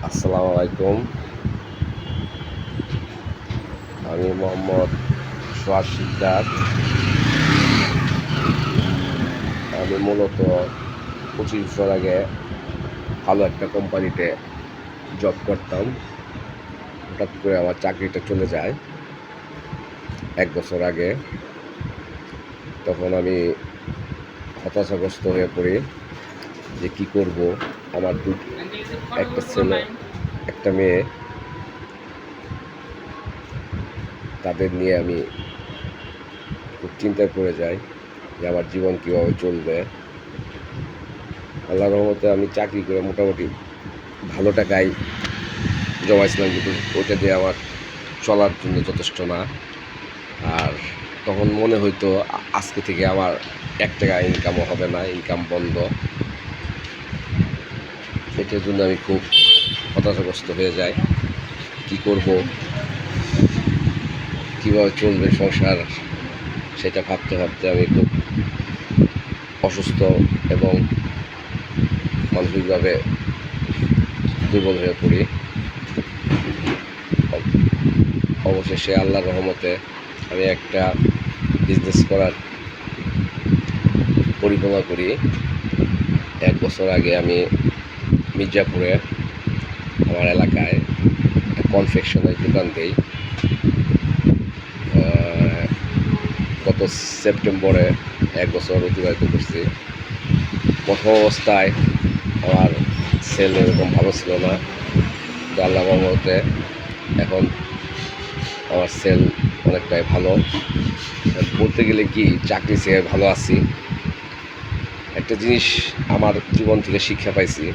আসসালামু আলাইকুম। আমি মোহাম্মদ সোহাগ শিকদার। আমি মূলত 25 বছর আগে ভালো একটা কোম্পানিতে জব করতাম। হঠাৎ করে আমার চাকরিটা চলে যায় 1 বছর আগে। তখন আমি হতাশাগ্রস্ত হয়ে পড়ি যে কী করব। আমার একটা ছেলে একটা মেয়ে, তাদের নিয়ে আমি খুব চিন্তায় পড়ে যাই যে আমার জীবন কীভাবে চলবে। আল্লাহর রহমতে আমি চাকরি করে মোটামুটি ভালো টাকায় জমাইছিলাম, কিন্তু ওইটা দিয়ে আমার চলার জন্য যথেষ্ট না। আর তখন মনে হইতো আজকে থেকে আমার 1 টাকা ইনকামও হবে না, ইনকাম বন্ধ। এটার জন্য আমি খুব হতাশাগ্রস্ত হয়ে যাই। কি করব, কীভাবে চলবে সংসার, সেটা ভাবতে ভাবতে আমি খুব অসুস্থ এবং মানসিকভাবে দুর্বল হয়ে পড়ি। অবশেষে আল্লাহর রহমতে আমি একটা বিজনেস করার পরিকল্পনা করি। 1 বছর আগে আমি মির্জাপুরে আমার এলাকায় একটা কনফেকশনের দোকান দিই। গত সেপ্টেম্বরে 1 বছর অতিবাহিত করছি। প্রথম অবস্থায় আমার সেল এরকম ভালো ছিল না, আল্লাহর রহমতে এখন আমার সেল অনেকটাই ভালো। বলতে গেলে কি, চাকরি থেকে ভালো আছি। একটা জিনিস আমার জীবন থেকে শিক্ষা পাইছি,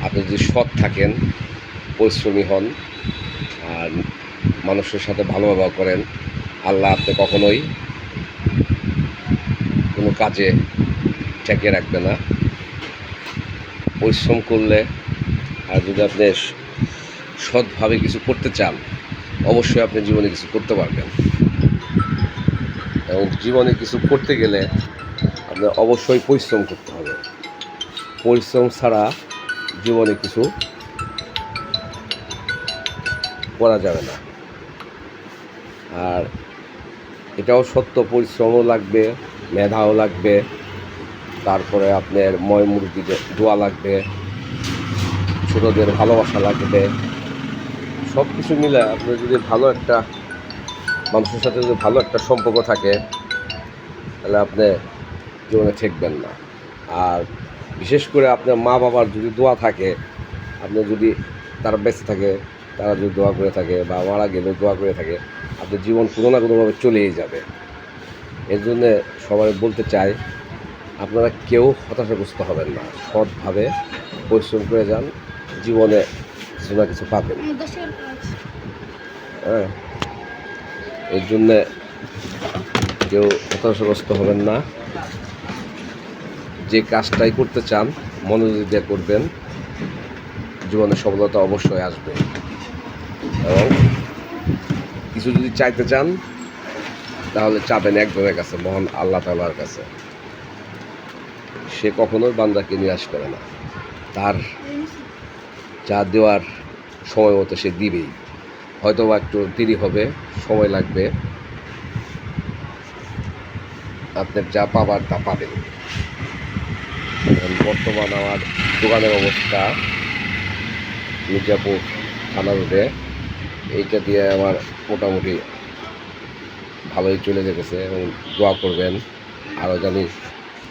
আপনি যদি সৎ থাকেন, পরিশ্রমী হন আর মানুষের সাথে ভালো ব্যবহার করেন, আল্লাহ আপনি কখনোই কোনো কাজে ঠেকে রাখবে না। পরিশ্রম করলে আর যদি আপনি সৎভাবে কিছু করতে চান, অবশ্যই আপনি জীবনে কিছু করতে পারবেন। এবং জীবনে কিছু করতে গেলে আপনার অবশ্যই পরিশ্রম করতে হবে। পরিশ্রম ছাড়া জীবনে কিছু করা যাবে না। আর এটাও সত্য, পরিশ্রমও লাগবে, মেধাও লাগবে, তারপরে আপনার ময়মুরগি দোয়া লাগবে, ছোটোদের ভালোবাসা লাগবে। সব কিছু মিলে আপনার যদি ভালো একটা মানুষের সাথে যদি ভালো একটা সম্পর্ক থাকে, তাহলে আপনি জীবনে ঠেকবেন না। আর বিশেষ করে আপনার মা বাবার যদি দোয়া থাকে, আপনি যদি তারা বেঁচে থাকে, তারা যদি দোয়া করে থাকে বা মারা গেলেও দোয়া করে থাকে, আপনার জীবন কোনো না কোনোভাবে চলেই যাবে। এর জন্যে সবাই বলতে চাই, আপনারা কেউ হতাশাগ্রস্ত হবেন না, সৎভাবে পরিশ্রম করে যান, জীবনে কিছু না কিছু পাবেন। হ্যাঁ, এর জন্যে কেউ হতাশাগ্রস্ত হবেন না। যে কাজটাই করতে চান মনোযোগ দিয়ে করবেন, জীবনে সফলতা অবশ্যই আসবে। এবং কিছু যদি চাইতে চান, তাহলে চাবেন একজনের কাছে, মহান আল্লাহ তাআলার কাছে। সে কখনোই বান্দাকে নিরাশ করে না, তার যা দেওয়ার সময় মতো সে দিবেই। হয়তো বা একটু দেরি হবে, সময় লাগবে, আপনার যা পাবার তা পাবেন। বর্তমান আমার দোকানের অবস্থা মির্জাপুর থানা রোডে, এইটা দিয়ে আমার মোটামুটি ভালোই চলে যেতেছে। এবং দোয়া করবেন আরও জানি